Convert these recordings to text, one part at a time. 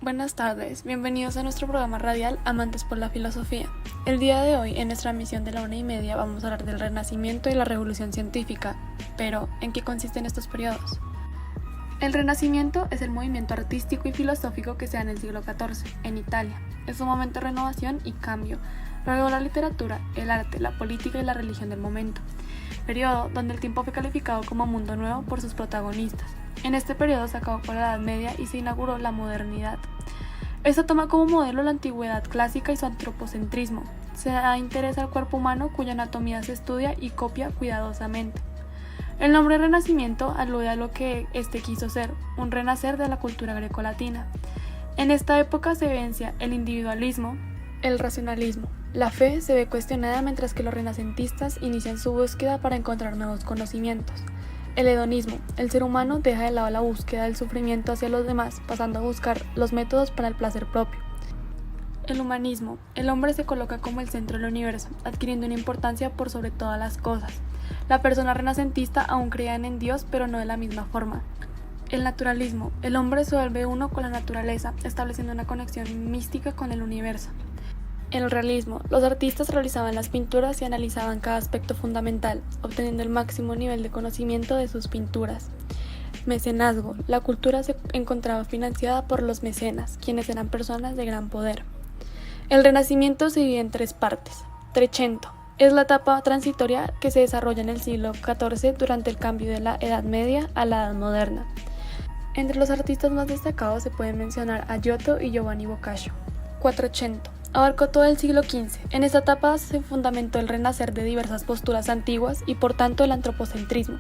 Buenas tardes, bienvenidos a nuestro programa radial Amantes por la Filosofía. El día de hoy, en nuestra emisión de la 1:30, vamos a hablar del Renacimiento y la Revolución Científica. Pero, ¿en qué consisten estos periodos? El Renacimiento es el movimiento artístico y filosófico que se da en el siglo XIV, en Italia. Es un momento de renovación y cambio. Luego la literatura, el arte, la política y la religión del momento. Periodo donde el tiempo fue calificado como mundo nuevo por sus protagonistas. En este periodo se acabó con la Edad Media y se inauguró la modernidad. Esto toma como modelo la antigüedad clásica y su antropocentrismo. Se da interés al cuerpo humano cuya anatomía se estudia y copia cuidadosamente. El nombre Renacimiento alude a lo que éste quiso ser, un renacer de la cultura grecolatina. En esta época se evidencia el individualismo, el racionalismo. La fe se ve cuestionada mientras que los renacentistas inician su búsqueda para encontrar nuevos conocimientos. El hedonismo. El ser humano deja de lado la búsqueda del sufrimiento hacia los demás, pasando a buscar los métodos para el placer propio. El humanismo. El hombre se coloca como el centro del universo, adquiriendo una importancia por sobre todas las cosas. La persona renacentista aún creía en Dios, pero no de la misma forma. El naturalismo. El hombre se vuelve uno con la naturaleza, estableciendo una conexión mística con el universo. El realismo. Los artistas realizaban las pinturas y analizaban cada aspecto fundamental, obteniendo el máximo nivel de conocimiento de sus pinturas. Mecenazgo. La cultura se encontraba financiada por los mecenas, quienes eran personas de gran poder. El Renacimiento se divide en tres partes. Trecento. Es la etapa transitoria que se desarrolla en el siglo XIV durante el cambio de la Edad Media a la Edad Moderna. Entre los artistas más destacados se pueden mencionar a Giotto y Giovanni Boccaccio. Quattrocento. Abarcó todo el siglo XV. En esta etapa se fundamentó el renacer de diversas posturas antiguas y por tanto el antropocentrismo.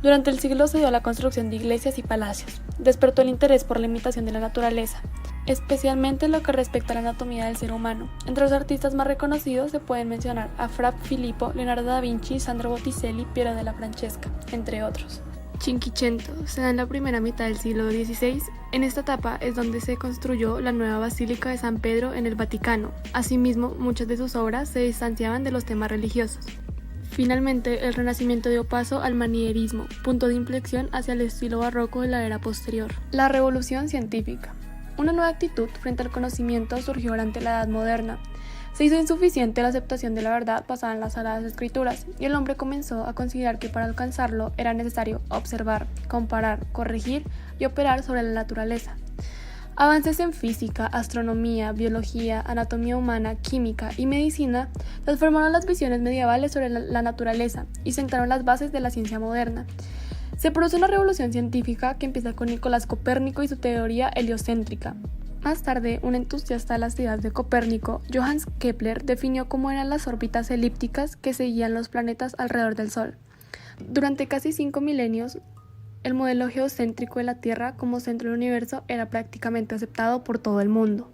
Durante el siglo se dio la construcción de iglesias y palacios. Despertó el interés por la imitación de la naturaleza, especialmente en lo que respecta a la anatomía del ser humano. Entre los artistas más reconocidos se pueden mencionar a Fra Filippo, Leonardo da Vinci, Sandro Botticelli, Piero della Francesca, entre otros. Cinquecento se da en la primera mitad del siglo XVI. En esta etapa es donde se construyó la nueva Basílica de San Pedro en el Vaticano. Asimismo, muchas de sus obras se distanciaban de los temas religiosos. Finalmente, el Renacimiento dio paso al manierismo, punto de inflexión hacia el estilo barroco de la era posterior. La Revolución Científica. Una nueva actitud frente al conocimiento surgió durante la Edad Moderna. Se hizo insuficiente la aceptación de la verdad basada en las Sagradas Escrituras, y el hombre comenzó a considerar que para alcanzarlo era necesario observar, comparar, corregir y operar sobre la naturaleza. Avances en física, astronomía, biología, anatomía humana, química y medicina transformaron las visiones medievales sobre la naturaleza y sentaron las bases de la ciencia moderna. Se produce una revolución científica que empieza con Nicolás Copérnico y su teoría heliocéntrica. Más tarde, un entusiasta de las ideas de Copérnico, Johannes Kepler, definió cómo eran las órbitas elípticas que seguían los planetas alrededor del Sol. Durante casi 5 milenios, el modelo geocéntrico de la Tierra como centro del universo era prácticamente aceptado por todo el mundo.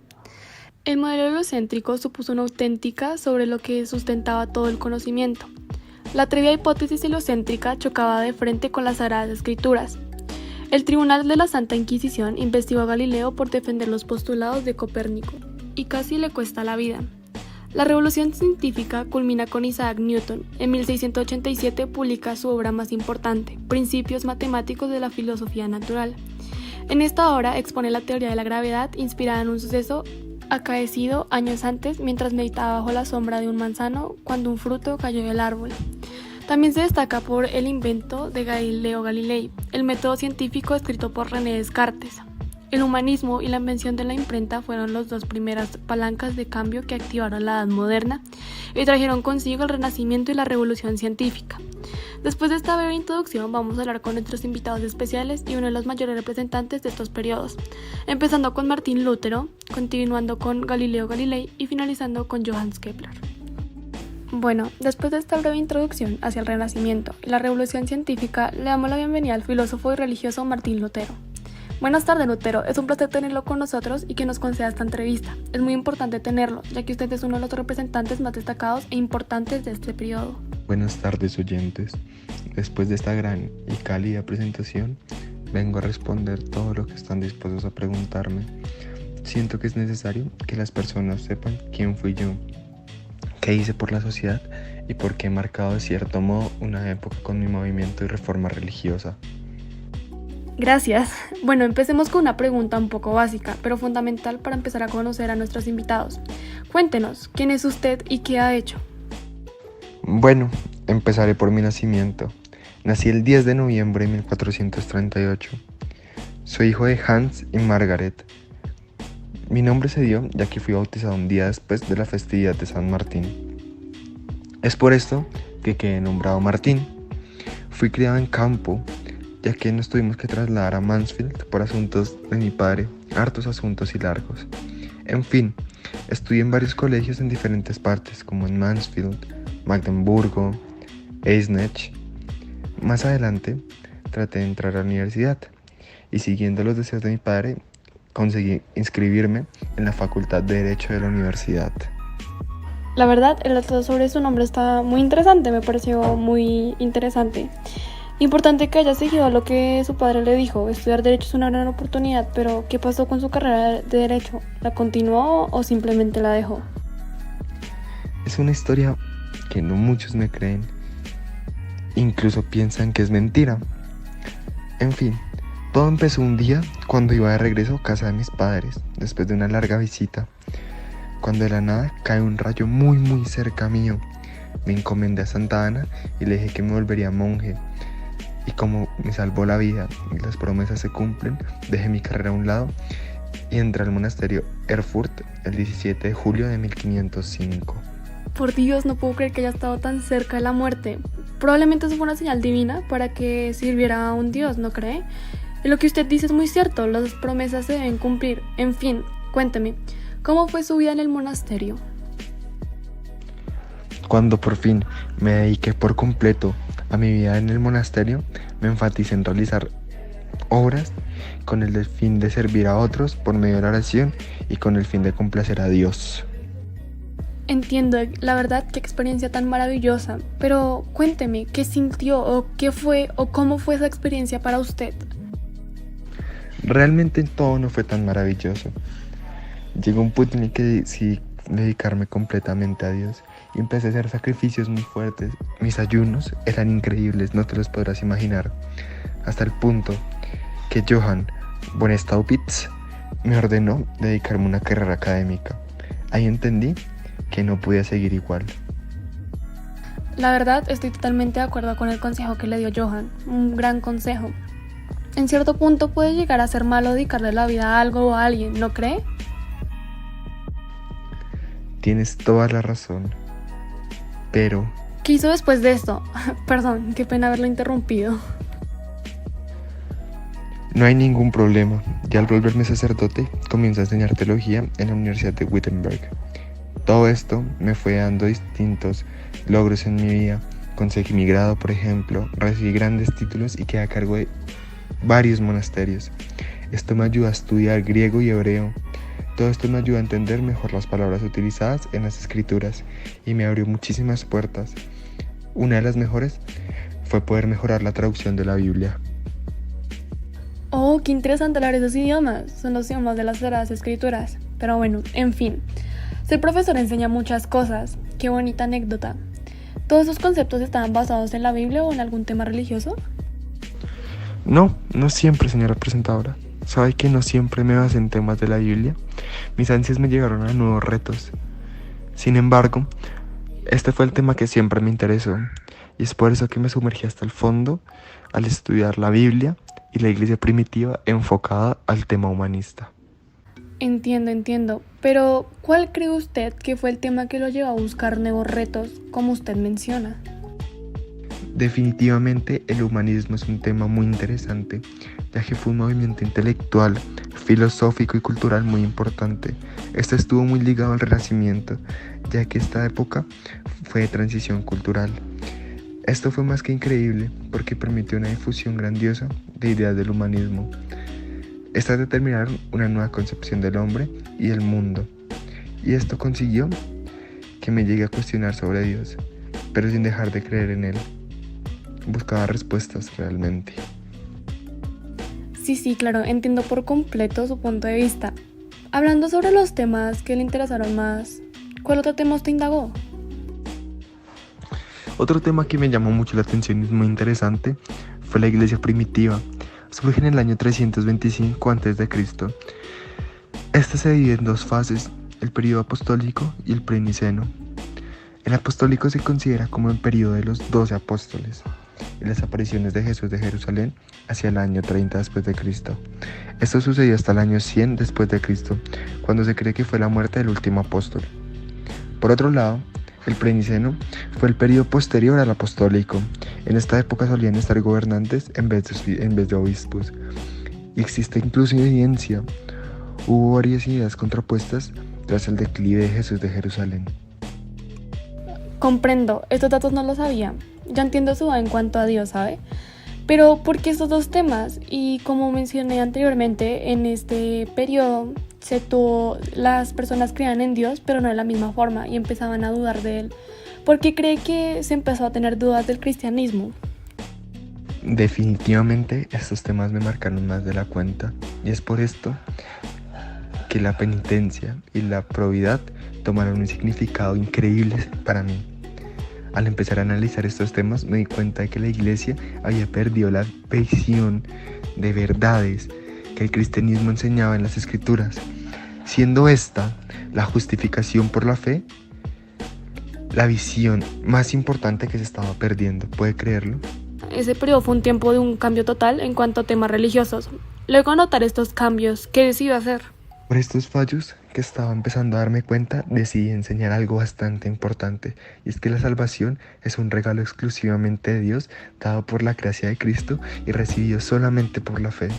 El modelo heliocéntrico supuso una auténtica sobre lo que sustentaba todo el conocimiento. La atrevida hipótesis heliocéntrica chocaba de frente con las Sagradas Escrituras. El Tribunal de la Santa Inquisición investigó a Galileo por defender los postulados de Copérnico, y casi le cuesta la vida. La revolución científica culmina con Isaac Newton. En 1687 publica su obra más importante, Principios Matemáticos de la Filosofía Natural. En esta obra expone la teoría de la gravedad inspirada en un suceso acaecido años antes mientras meditaba bajo la sombra de un manzano cuando un fruto cayó del árbol. También se destaca por el invento de Galileo Galilei, el método científico escrito por René Descartes. El humanismo y la invención de la imprenta fueron las dos primeras palancas de cambio que activaron la Edad Moderna y trajeron consigo el Renacimiento y la Revolución Científica. Después de esta breve introducción vamos a hablar con nuestros invitados especiales y uno de los mayores representantes de estos periodos, empezando con Martín Lutero, continuando con Galileo Galilei y finalizando con Johannes Kepler. Bueno, después de esta breve introducción hacia el Renacimiento y la Revolución Científica, le damos la bienvenida al filósofo y religioso Martín Lutero. Buenas tardes, Lutero. Es un placer tenerlo con nosotros y que nos conceda esta entrevista. Es muy importante tenerlo, ya que usted es uno de los representantes más destacados e importantes de este periodo. Buenas tardes, oyentes. Después de esta gran y cálida presentación, vengo a responder todo lo que están dispuestos a preguntarme. Siento que es necesario que las personas sepan quién fui yo, qué hice por la sociedad y por qué he marcado de cierto modo una época con mi movimiento y reforma religiosa. Gracias. Bueno, empecemos con una pregunta un poco básica, pero fundamental para empezar a conocer a nuestros invitados. Cuéntenos, ¿quién es usted y qué ha hecho? Bueno, empezaré por mi nacimiento. Nací el 10 de noviembre de 1438. Soy hijo de Hans y Margaret. Mi nombre se dio ya que fui bautizado un día después de la festividad de San Martín. Es por esto que quedé nombrado Martín. Fui criado en campo, ya que nos tuvimos que trasladar a Mansfield por asuntos de mi padre, hartos asuntos y largos. En fin, estudié en varios colegios en diferentes partes, como en Mansfield, Magdeburgo, Eisenach. Más adelante, traté de entrar a la universidad y, siguiendo los deseos de mi padre, conseguí inscribirme en la Facultad de Derecho de la universidad. La verdad, el dato sobre su nombre está muy interesante, me pareció muy interesante. Importante que haya seguido lo que su padre le dijo. Estudiar Derecho es una gran oportunidad, pero ¿qué pasó con su carrera de Derecho? ¿La continuó o simplemente la dejó? Es una historia que no muchos me creen. Incluso piensan que es mentira. En fin, todo empezó un día cuando iba de regreso a casa de mis padres, después de una larga visita. Cuando de la nada cae un rayo muy cerca mío. Me encomendé a Santa Ana y le dije que me volvería monje. Y como me salvó la vida y las promesas se cumplen, dejé mi carrera a un lado y entré al monasterio Erfurt el 17 de julio de 1505. Por Dios, no puedo creer que haya estado tan cerca de la muerte. Probablemente eso fue una señal divina para que sirviera a un Dios, ¿no cree? Y lo que usted dice es muy cierto, las promesas se deben cumplir. En fin, cuénteme, ¿cómo fue su vida en el monasterio? Cuando por fin me dediqué por completo a mi vida en el monasterio, me enfaticé en realizar obras con el fin de servir a otros por medio de la oración y con el fin de complacer a Dios. Entiendo, la verdad, qué experiencia tan maravillosa, pero cuénteme, ¿qué sintió o qué fue o cómo fue esa experiencia para usted? Realmente todo no fue tan maravilloso. Llegó un punto en el que decidí dedicarme completamente a Dios y empecé a hacer sacrificios muy fuertes. Mis ayunos eran increíbles, no te los podrás imaginar, hasta el punto que Johann von Staupitz me ordenó dedicarme a una carrera académica. Ahí entendí que no podía seguir igual. La verdad, estoy totalmente de acuerdo con el consejo que le dio Johann, un gran consejo. En cierto punto puede llegar a ser malo dedicarle la vida a algo o a alguien, ¿no cree? Tienes toda la razón, pero... ¿Qué hizo después de esto? Perdón, qué pena haberlo interrumpido. No hay ningún problema. Ya al volverme sacerdote, comienzo a enseñar teología en la Universidad de Wittenberg. Todo esto me fue dando distintos logros en mi vida. Conseguí mi grado, por ejemplo, recibí grandes títulos y quedé a cargo de varios monasterios. Esto me ayuda a estudiar griego y hebreo. Todo esto me ayuda a entender mejor las palabras utilizadas en las escrituras y me abrió muchísimas puertas. Una de las mejores fue poder mejorar la traducción de la Biblia. Oh, qué interesante hablar esos idiomas. Son los idiomas de las Sagradas Escrituras. Pero bueno, en fin. Ser profesor enseña muchas cosas. Qué bonita anécdota. ¿Todos esos conceptos estaban basados en la Biblia o en algún tema religioso? No siempre, señora presentadora. ¿Sabe que no siempre me basé en temas de la Biblia? Mis ansias me llevaron a nuevos retos. Sin embargo, este fue el tema que siempre me interesó. Y es por eso que me sumergí hasta el fondo al estudiar la Biblia y la iglesia primitiva enfocada al tema humanista. Entiendo. Pero, ¿cuál cree usted que fue el tema que lo llevó a buscar nuevos retos, como usted menciona? Definitivamente el humanismo es un tema muy interesante, ya que fue un movimiento intelectual, filosófico y cultural muy importante. Este estuvo muy ligado al Renacimiento, ya que esta época fue de transición cultural. Esto fue más que increíble porque permitió una difusión grandiosa de ideas del humanismo. Estas determinaron una nueva concepción del hombre y del mundo, y esto consiguió que me llegue a cuestionar sobre Dios, pero sin dejar de creer en él. Buscaba respuestas realmente. Sí, claro, entiendo por completo su punto de vista. Hablando sobre los temas que le interesaron más, ¿cuál otro tema usted indagó? Otro tema que me llamó mucho la atención y es muy interesante fue la iglesia primitiva. Surge en el año 325 a.C. Este se divide en dos fases, el periodo apostólico y el preniceno. El apostólico se considera como el periodo de los 12 apóstoles y las apariciones de Jesús de Jerusalén hacia el año 30 después de Cristo. Esto sucedió hasta el año 100 después de Cristo, cuando se cree que fue la muerte del último apóstol. Por otro lado, el preniceno fue el periodo posterior al apostólico. En esta época solían estar gobernantes en vez de obispos. Y existe incluso evidencia. Hubo varias ideas contrapuestas tras el declive de Jesús de Jerusalén. Comprendo, estos datos no los sabía. Ya entiendo su duda en cuanto a Dios, ¿sabe? Pero ¿por qué estos dos temas? Y como mencioné anteriormente, en este periodo las personas creían en Dios, pero no de la misma forma, y empezaban a dudar de él. ¿Por qué cree que se empezó a tener dudas del cristianismo? Definitivamente estos temas me marcaron más de la cuenta, y es por esto que la penitencia y la probidad tomaron un significado increíble para mí. Al empezar a analizar estos temas me di cuenta de que la iglesia había perdido la visión de verdades que el cristianismo enseñaba en las escrituras, siendo esta la justificación por la fe, la visión más importante que se estaba perdiendo. ¿Puede creerlo? Ese periodo fue un tiempo de un cambio total en cuanto a temas religiosos. Luego de notar estos cambios, ¿qué decidió hacer? Por estos fallos que estaba empezando a darme cuenta, decidí enseñar algo bastante importante, y es que la salvación es un regalo exclusivamente de Dios, dado por la gracia de Cristo y recibido solamente por la fe.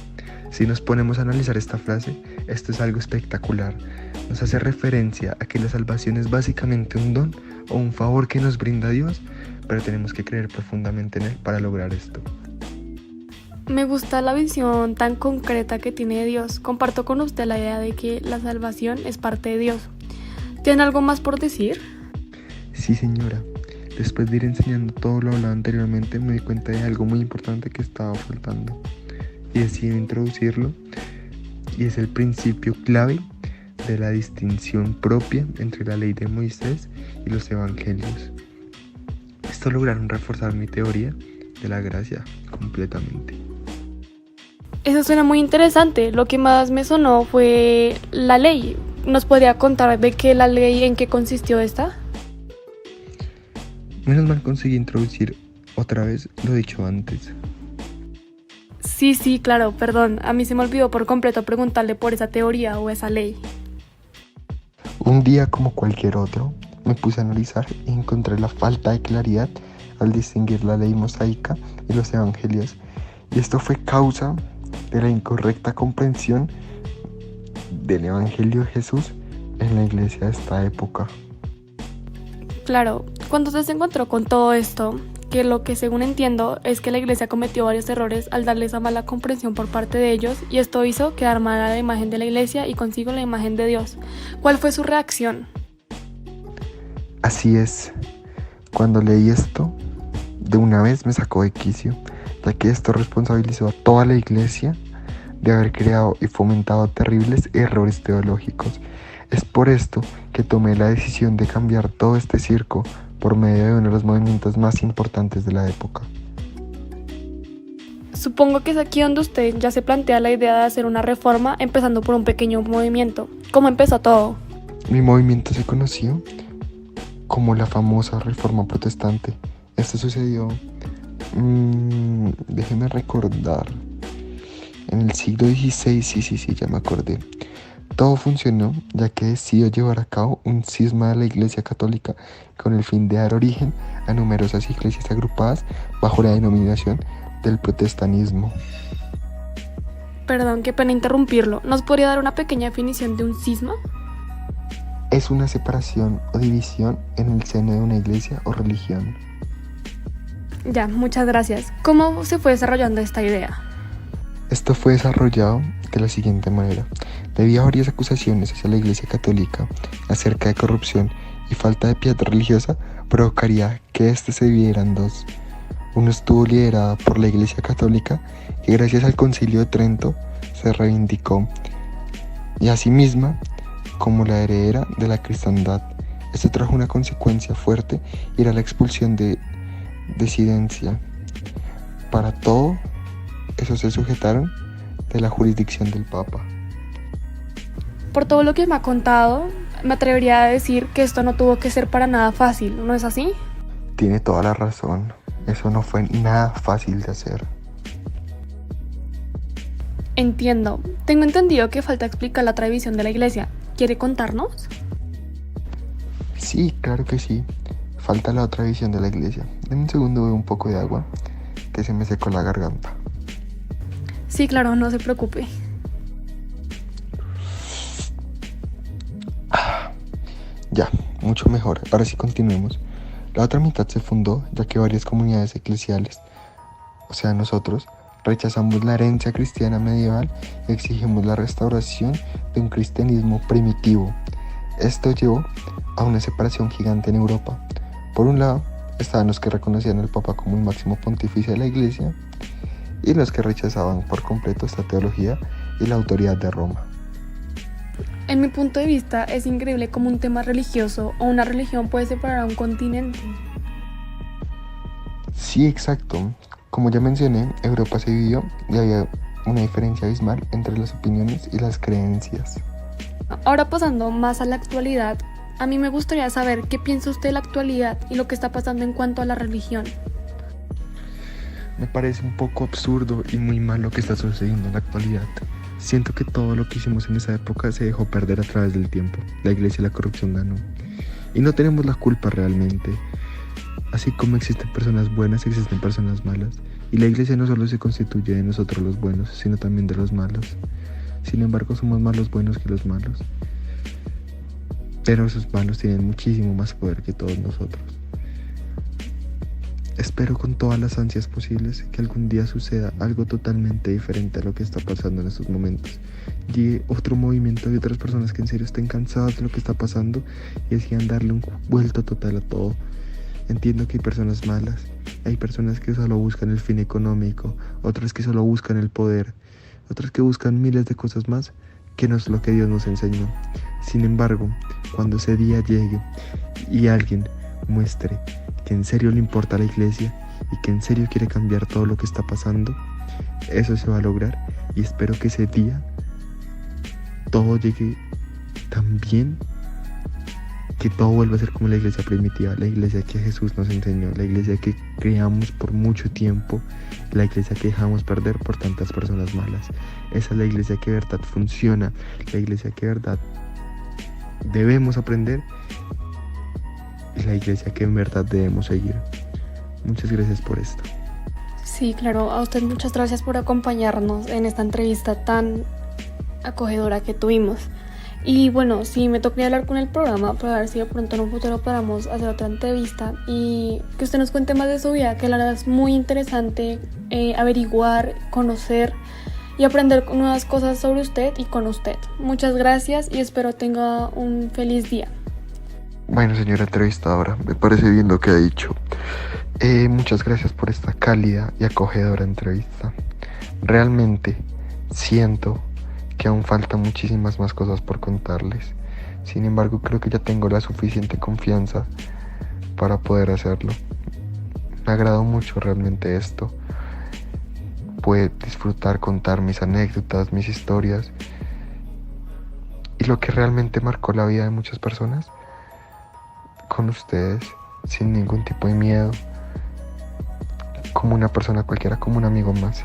Si nos ponemos a analizar esta frase, esto es algo espectacular. Nos hace referencia a que la salvación es básicamente un don o un favor que nos brinda Dios, pero tenemos que creer profundamente en Él para lograr esto. Me gusta la visión tan concreta que tiene de Dios. Comparto con usted la idea de que la salvación es parte de Dios. ¿Tiene algo más por decir? Sí, señora. Después de ir enseñando todo lo hablado anteriormente, me di cuenta de algo muy importante que estaba faltando y decidí introducirlo, y es el principio clave de la distinción propia entre la ley de Moisés y los evangelios. Esto lograron reforzar mi teoría de la gracia completamente. Eso suena muy interesante. Lo que más me sonó fue la ley. ¿Nos podría contar de qué la ley, en qué consistió esta? Menos mal conseguí introducir otra vez lo dicho antes. Sí, claro, perdón. A mí se me olvidó por completo preguntarle por esa teoría o esa ley. Un día como cualquier otro, me puse a analizar y encontré la falta de claridad al distinguir la ley mosaica y los evangelios. Y esto fue causa de la incorrecta comprensión del Evangelio de Jesús en la iglesia de esta época. Claro, cuando usted se encontró con todo esto, que lo que según entiendo es que la iglesia cometió varios errores al darle esa mala comprensión por parte de ellos, y esto hizo quedar mala la imagen de la iglesia y consigo la imagen de Dios. ¿Cuál fue su reacción? Así es, cuando leí esto, de una vez me sacó de quicio, ya que esto responsabilizó a toda la iglesia de haber creado y fomentado terribles errores teológicos. Es por esto que tomé la decisión de cambiar todo este circo por medio de uno de los movimientos más importantes de la época. Supongo que es aquí donde usted ya se plantea la idea de hacer una reforma, empezando por un pequeño movimiento. ¿Cómo empezó todo? Mi movimiento se conoció como la famosa Reforma Protestante. Esto sucedió, déjeme recordar, en el siglo XVI, sí, ya me acordé. Todo funcionó ya que decidió llevar a cabo un cisma de la Iglesia Católica con el fin de dar origen a numerosas iglesias agrupadas bajo la denominación del protestantismo. Perdón, qué pena interrumpirlo. ¿Nos podría dar una pequeña definición de un cisma? Es una separación o división en el seno de una iglesia o religión. Ya, muchas gracias. ¿Cómo se fue desarrollando esta idea? Esto fue desarrollado de la siguiente manera. Debido a varias acusaciones hacia la Iglesia Católica acerca de corrupción y falta de piedad religiosa, provocaría que éste se dividiera en dos. Uno estuvo liderado por la Iglesia Católica, que gracias al Concilio de Trento se reivindicó, y asimismo como la heredera de la cristiandad. Esto trajo una consecuencia fuerte y era la expulsión de disidencia para todo esos se sujetaron de la jurisdicción del Papa. Por todo lo que me ha contado, me atrevería a decir que esto no tuvo que ser para nada fácil, ¿no es así? Tiene toda la razón, eso no fue nada fácil de hacer. Entiendo. Tengo entendido que falta explicar la tradición de la iglesia. ¿Quiere contarnos? Sí, claro que sí. Falta la otra visión de la iglesia. Deme un segundo, bebo un poco de agua, que se me secó la garganta. Sí, claro, no se preocupe. Ya, mucho mejor. Ahora sí continuemos. La otra mitad se fundó ya que varias comunidades eclesiales, o sea nosotros, rechazamos la herencia cristiana medieval y exigimos la restauración de un cristianismo primitivo. Esto llevó a una separación gigante en Europa. Por un lado, estaban los que reconocían al Papa como el máximo pontífice de la Iglesia y los que rechazaban por completo esta teología y la autoridad de Roma. En mi punto de vista, es increíble cómo un tema religioso o una religión puede separar a un continente. Sí, exacto. Como ya mencioné, Europa se dividió y había una diferencia abismal entre las opiniones y las creencias. Ahora pasando más a la actualidad, a mí me gustaría saber qué piensa usted de la actualidad y lo que está pasando en cuanto a la religión. Me parece un poco absurdo y muy mal lo que está sucediendo en la actualidad. Siento que todo lo que hicimos en esa época se dejó perder a través del tiempo. La iglesia y la corrupción ganó. Y no tenemos la culpa realmente. Así como existen personas buenas, existen personas malas. Y la iglesia no solo se constituye de nosotros los buenos, sino también de los malos. Sin embargo, somos más los buenos que los malos. Pero esos malos tienen muchísimo más poder que todos nosotros. Espero con todas las ansias posibles que algún día suceda algo totalmente diferente a lo que está pasando en estos momentos. Llegue otro movimiento de otras personas que en serio estén cansadas de lo que está pasando y decidan darle un vuelto total a todo. Entiendo que hay personas malas, hay personas que solo buscan el fin económico, otras que solo buscan el poder, otras que buscan miles de cosas más que no es lo que Dios nos enseñó. Sin embargo, cuando ese día llegue y alguien muestre que en serio le importa a la iglesia y que en serio quiere cambiar todo lo que está pasando, eso se va a lograr y espero que ese día todo llegue tan bien que todo vuelva a ser como la iglesia primitiva, la iglesia que Jesús nos enseñó, la iglesia que creamos por mucho tiempo, la iglesia que dejamos perder por tantas personas malas. Esa es la iglesia que de verdad funciona, la iglesia que de verdad debemos aprender y la iglesia que en verdad debemos seguir. Muchas gracias por esto. Sí, claro, a usted muchas gracias por acompañarnos en esta entrevista tan acogedora que tuvimos. Y bueno, sí, me tocaría hablar con el programa para ver si de pronto en un futuro podamos hacer otra entrevista y que usted nos cuente más de su vida, que la verdad es muy interesante averiguar, conocer y aprender nuevas cosas sobre usted y con usted. Muchas gracias y espero tenga un feliz día. Bueno, señora entrevistadora, me parece bien lo que ha dicho. Muchas gracias por esta cálida y acogedora entrevista. Realmente siento que aún faltan muchísimas más cosas por contarles. Sin embargo, creo que ya tengo la suficiente confianza para poder hacerlo. Me agradó mucho realmente esto. Puedo disfrutar, contar mis anécdotas, mis historias. Y lo que realmente marcó la vida de muchas personas, con ustedes, sin ningún tipo de miedo, como una persona cualquiera, como un amigo más.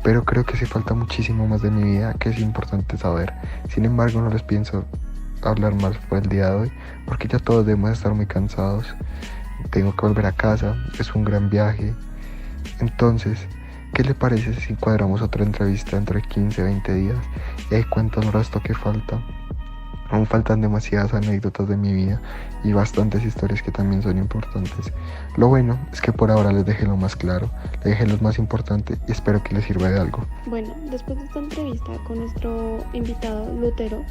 Pero creo que sí falta muchísimo más de mi vida que es importante saber. Sin embargo, no les pienso hablar más por el día de hoy, porque ya todos debemos estar muy cansados. Tengo que volver a casa, es un gran viaje. Entonces, ¿qué le parece si cuadramos otra entrevista entre 15, 20 días? Y ahí cuento el resto que falta. Aún faltan demasiadas anécdotas de mi vida y bastantes historias que también son importantes. Lo bueno es que por ahora les dejé lo más claro, les dejé lo más importante y espero que les sirva de algo. Bueno, después de esta entrevista con nuestro invitado Lutero,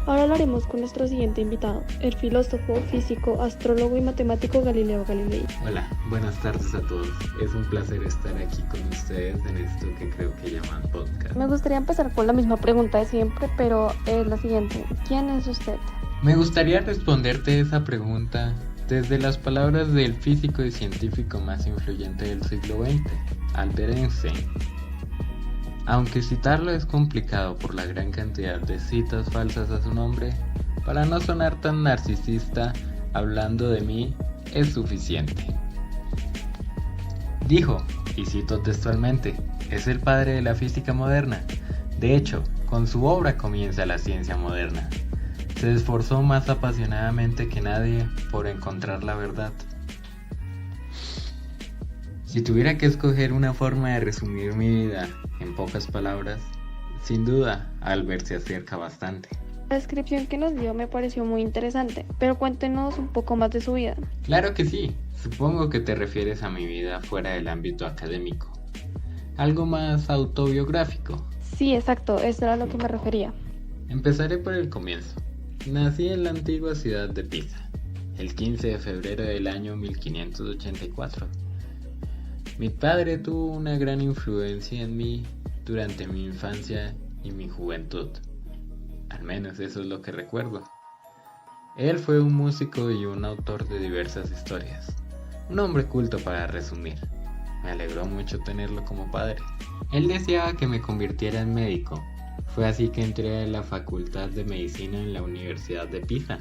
ahora hablaremos con nuestro siguiente invitado, el filósofo, físico, astrólogo y matemático Galileo Galilei. Hola, buenas tardes a todos. Es un placer estar aquí con ustedes en esto que creo que llaman podcast. Me gustaría empezar con la misma pregunta de siempre, pero es la siguiente. ¿Quién es usted? Me gustaría responderte esa pregunta desde las palabras del físico y científico más influyente del siglo XX, Albert Einstein. Aunque citarlo es complicado por la gran cantidad de citas falsas a su nombre, para no sonar tan narcisista, hablando de mí es suficiente. Dijo, y cito textualmente, es el padre de la física moderna. De hecho, con su obra comienza la ciencia moderna. Se esforzó más apasionadamente que nadie por encontrar la verdad. Si tuviera que escoger una forma de resumir mi vida en pocas palabras, sin duda, Albert se acerca bastante. La descripción que nos dio me pareció muy interesante, pero cuéntenos un poco más de su vida. Claro que sí, supongo que te refieres a mi vida fuera del ámbito académico. Algo más autobiográfico. Sí, exacto, eso era a lo que me refería. Empezaré por el comienzo. Nací en la antigua ciudad de Pisa, el 15 de febrero del año 1584. Mi padre tuvo una gran influencia en mí durante mi infancia y mi juventud. Al menos eso es lo que recuerdo. Él fue un músico y un autor de diversas historias. Un hombre culto para resumir. Me alegró mucho tenerlo como padre. Él deseaba que me convirtiera en médico. Fue así que entré a la Facultad de Medicina en la Universidad de Pisa.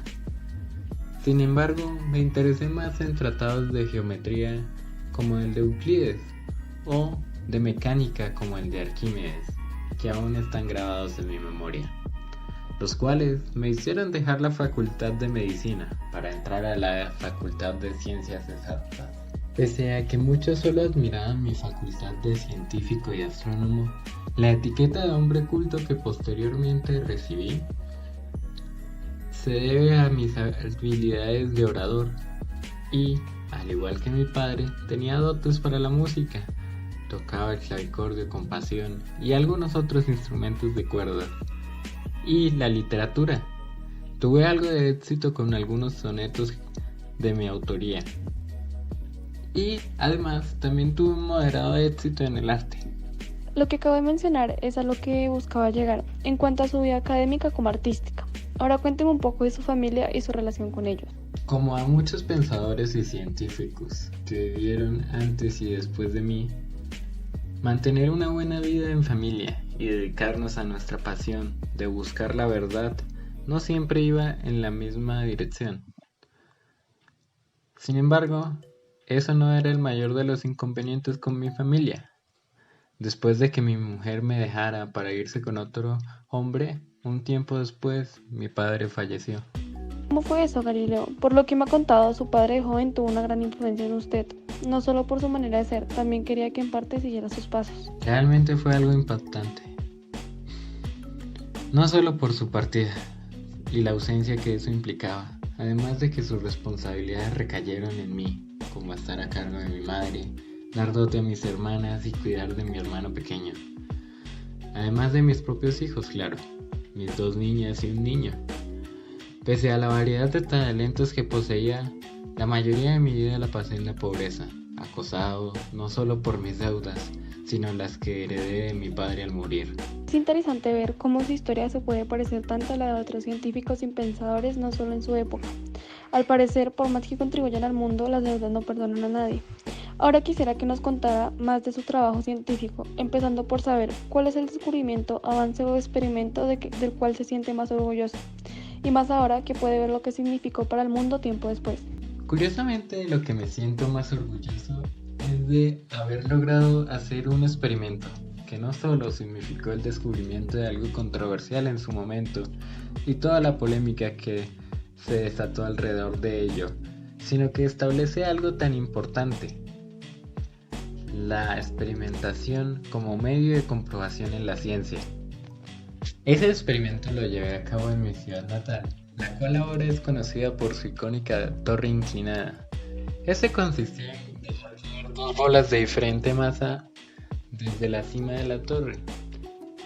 Sin embargo, me interesé más en tratados de geometría como el de Euclides o de mecánica como el de Arquímedes, que aún están grabados en mi memoria, los cuales me hicieron dejar la Facultad de Medicina para entrar a la Facultad de Ciencias Exactas. Pese a que muchos solo admiraban mi facultad de científico y astrónomo, la etiqueta de hombre culto que posteriormente recibí se debe a mis habilidades de orador y, al igual que mi padre, tenía dotes para la música. Tocaba el clavicordio con pasión y algunos otros instrumentos de cuerda. Y la literatura. Tuve algo de éxito con algunos sonetos de mi autoría. Y además también tuve un moderado éxito en el arte. Lo que acabo de mencionar es a lo que buscaba llegar en cuanto a su vida académica como artística. Ahora cuénteme un poco de su familia y su relación con ellos. Como a muchos pensadores y científicos que vivieron antes y después de mí, mantener una buena vida en familia y dedicarnos a nuestra pasión de buscar la verdad no siempre iba en la misma dirección. Sin embargo, eso no era el mayor de los inconvenientes con mi familia. Después de que mi mujer me dejara para irse con otro hombre, un tiempo después, mi padre falleció. ¿Cómo fue eso, Galileo? Por lo que me ha contado, su padre de joven tuvo una gran influencia en usted. No solo por su manera de ser, también quería que en parte siguiera sus pasos. Realmente fue algo impactante. No solo por su partida y la ausencia que eso implicaba, además de que sus responsabilidades recayeron en mí, como estar a cargo de mi madre, dar dote a mis hermanas y cuidar de mi hermano pequeño. Además de mis propios hijos, claro, mis 2 niñas y un niño. Pese a la variedad de talentos que poseía, la mayoría de mi vida la pasé en la pobreza, acosado no solo por mis deudas, sino las que heredé de mi padre al morir. Es interesante ver cómo su historia se puede parecer tanto a la de otros científicos y pensadores, no solo en su época. Al parecer, por más que contribuyan al mundo, las deudas no perdonan a nadie. Ahora quisiera que nos contara más de su trabajo científico, empezando por saber cuál es el descubrimiento, avance o experimento del cual se siente más orgulloso, y más ahora que puede ver lo que significó para el mundo tiempo después. Curiosamente, lo que me siento más orgulloso es de haber logrado hacer un experimento que no solo significó el descubrimiento de algo controversial en su momento y toda la polémica que se desató alrededor de ello, sino que establece algo tan importante: la experimentación como medio de comprobación en la ciencia. Ese experimento lo llevé a cabo en mi ciudad natal, la cual ahora es conocida por su icónica torre inclinada. Ese consistía en dejar caer 2 bolas de diferente masa desde la cima de la torre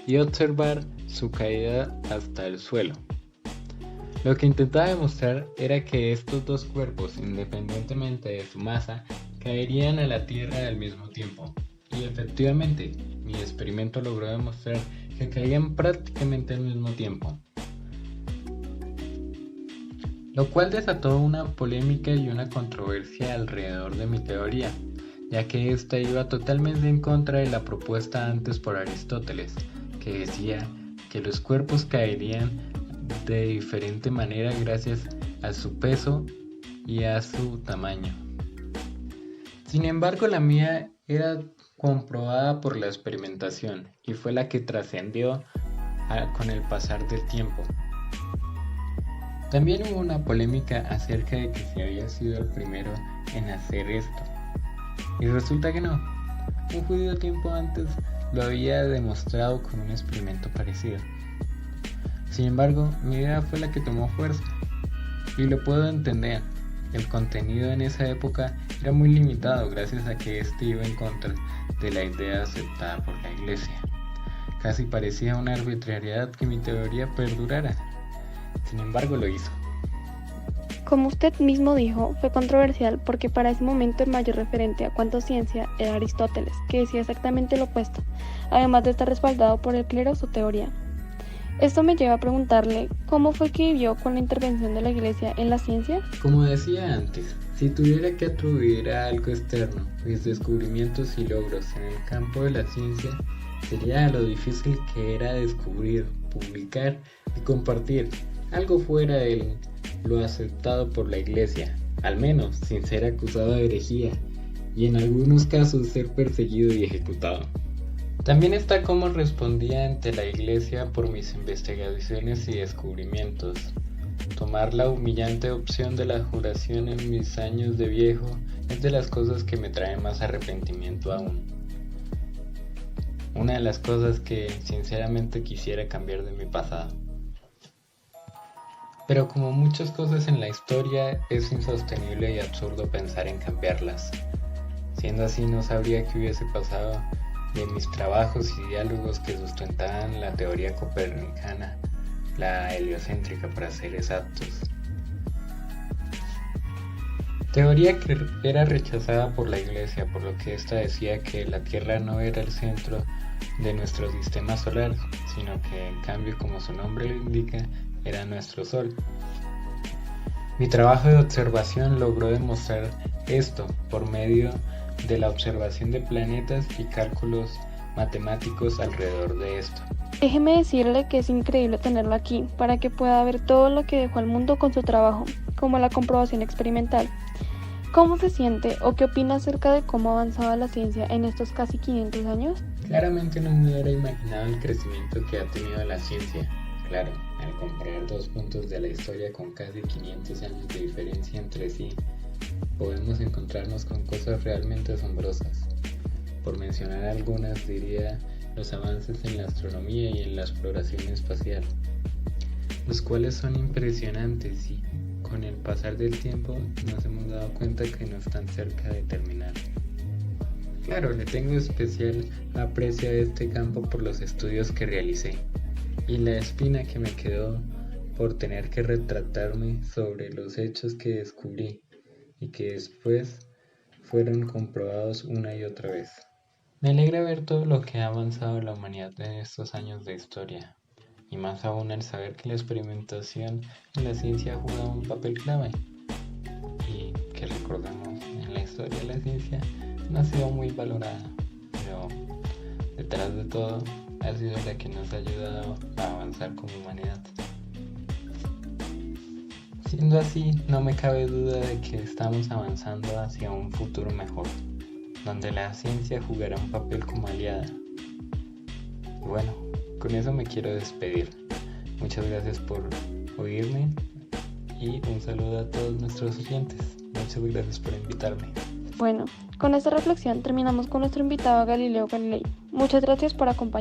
y observar su caída hasta el suelo. Lo que intentaba demostrar era que estos 2 cuerpos, independientemente de su masa, caerían a la Tierra al mismo tiempo. Y efectivamente, mi experimento logró demostrar que caían prácticamente al mismo tiempo, lo cual desató una polémica y una controversia alrededor de mi teoría, ya que ésta iba totalmente en contra de la propuesta antes por Aristóteles, que decía que los cuerpos caerían de diferente manera gracias a su peso y a su tamaño. Sin embargo, la mía era comprobada por la experimentación y fue la que trascendió con el pasar del tiempo. También hubo una polémica acerca de que si había sido el primero en hacer esto. Y resulta que no. Un judío tiempo antes lo había demostrado con un experimento parecido. Sin embargo, mi idea fue la que tomó fuerza. Y lo puedo entender. El contenido en esa época era muy limitado gracias a que este iba en contra de la idea aceptada por la iglesia. Casi parecía una arbitrariedad que mi teoría perdurara. Sin embargo, lo hizo. Como usted mismo dijo, fue controversial porque para ese momento el mayor referente a cuanto ciencia era Aristóteles, que decía exactamente lo opuesto, además de estar respaldado por el clero su teoría. Esto me lleva a preguntarle, ¿cómo fue que vivió con la intervención de la Iglesia en la ciencia? Como decía antes, si tuviera que atribuir a algo externo mis descubrimientos y logros en el campo de la ciencia, sería lo difícil que era descubrir, publicar y compartir algo fuera de lo aceptado por la Iglesia, al menos sin ser acusado de herejía, y en algunos casos ser perseguido y ejecutado. También está cómo respondía ante la Iglesia por mis investigaciones y descubrimientos. Tomar la humillante opción de la juración en mis años de viejo es de las cosas que me traen más arrepentimiento aún. Una de las cosas que sinceramente quisiera cambiar de mi pasado. Pero como muchas cosas en la historia, es insostenible y absurdo pensar en cambiarlas. Siendo así, no sabría qué hubiese pasado de mis trabajos y diálogos que sustentaban la teoría copernicana, la heliocéntrica para ser exactos. Teoría que era rechazada por la Iglesia, por lo que ésta decía que la Tierra no era el centro de nuestro sistema solar, sino que en cambio, como su nombre lo indica, era nuestro Sol. Mi trabajo de observación logró demostrar esto por medio de la observación de planetas y cálculos matemáticos alrededor de esto. Déjeme decirle que es increíble tenerlo aquí para que pueda ver todo lo que dejó al mundo con su trabajo, como la comprobación experimental. ¿Cómo se siente o qué opina acerca de cómo ha avanzado la ciencia en estos casi 500 años? Claramente no me hubiera imaginado el crecimiento que ha tenido la ciencia. Claro, al comparar dos puntos de la historia con casi 500 años de diferencia entre sí, podemos encontrarnos con cosas realmente asombrosas. Por mencionar algunas, diría los avances en la astronomía y en la exploración espacial, los cuales son impresionantes y con el pasar del tiempo nos hemos dado cuenta que no están cerca de terminar. Claro, le tengo especial aprecio a este campo por los estudios que realicé y la espina que me quedó por tener que retratarme sobre los hechos que descubrí y que después fueron comprobados una y otra vez. Me alegra ver todo lo que ha avanzado la humanidad en estos años de historia, y más aún al saber que la experimentación en la ciencia ha jugado un papel clave, y que recordemos, en la historia de la ciencia no ha sido muy valorada, pero detrás de todo ha sido la que nos ha ayudado a avanzar como humanidad. Siendo así, no me cabe duda de que estamos avanzando hacia un futuro mejor, donde la ciencia jugará un papel como aliada. Y bueno, con eso me quiero despedir. Muchas gracias por oírme y un saludo a todos nuestros oyentes. Muchas gracias por invitarme. Bueno, con esta reflexión terminamos con nuestro invitado Galileo Galilei. Muchas gracias por acompañarnos.